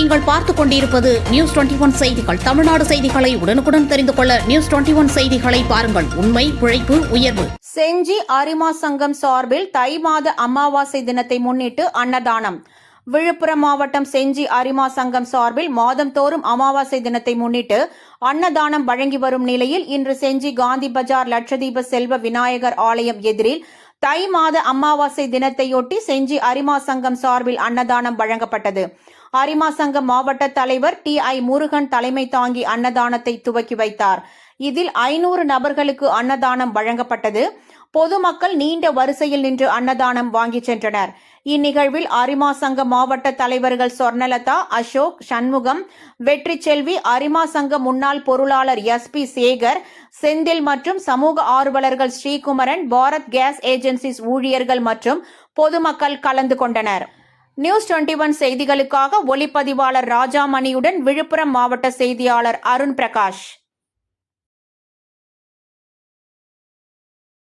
நீங்கள் பார்த்துக் கொண்டிருப்பது நியூஸ் 21 செய்திகள். தமிழ்நாடு செய்திகளை உடனுக்குடன் தெரிந்து கொள்ள நியூஸ் 21 செய்திகளை பாருங்கள். உண்மை, உழைப்பு, உயர்வு. செஞ்சி அரிமா சங்கம் சார்பில் தை மாத அமாவாசை தினத்தை முன்னிட்டு அன்னதானம். விழுப்புரம் மாவட்டம் செஞ்சி அரிமா சங்கம் சார்பில் மாதந்தோறும் அமாவாசை தினத்தை முன்னிட்டு அன்னதானம் வழங்கி வரும் நிலையில் இன்று செஞ்சி காந்தி பஜார் லட்சதீப செல்வ விநாயகர் ஆலயம் எதிரில் தை மாத அமாவாசை தினத்தையொட்டி செஞ்சி அரிமா சங்கம் சார்பில் அன்னதானம் வழங்கப்பட்டது. அரிமா சங்கம் மாவட்ட தலைவர் டி.ஐ. முருகன் தலைமை தாங்கி அன்னதானத்தை துவக்கி வைத்தார். இதில் 500 நபர்களுக்கு அன்னதானம் வழங்கப்பட்டது. பொதுமக்கள் நீண்ட வரிசையில் நின்று அன்னதானம் வாங்கி சென்றனர். இந்நிகழ்வில் அரிமா சங்க மாவட்ட தலைவர்கள் சொர்ணலதா, அசோக், சண்முகம், வெற்றி செல்வி, அரிமா சங்க முன்னாள் பொருளாளர் எஸ்.பி. சேகர், செந்தில் மற்றும் சமூக ஆர்வலர்கள் ஸ்ரீகுமரன், பாரத் கேஸ் ஏஜென்சிஸ் ஊழியர்கள் மற்றும் பொதுமக்கள் கலந்து கொண்டனர். நியூஸ் 21 செய்திகளுக்காக ஒளிப்பதிவாளர் ராஜாமணியுடன் விழுப்புரம் மாவட்ட செய்தியாளர் அருண் பிரகாஷ்.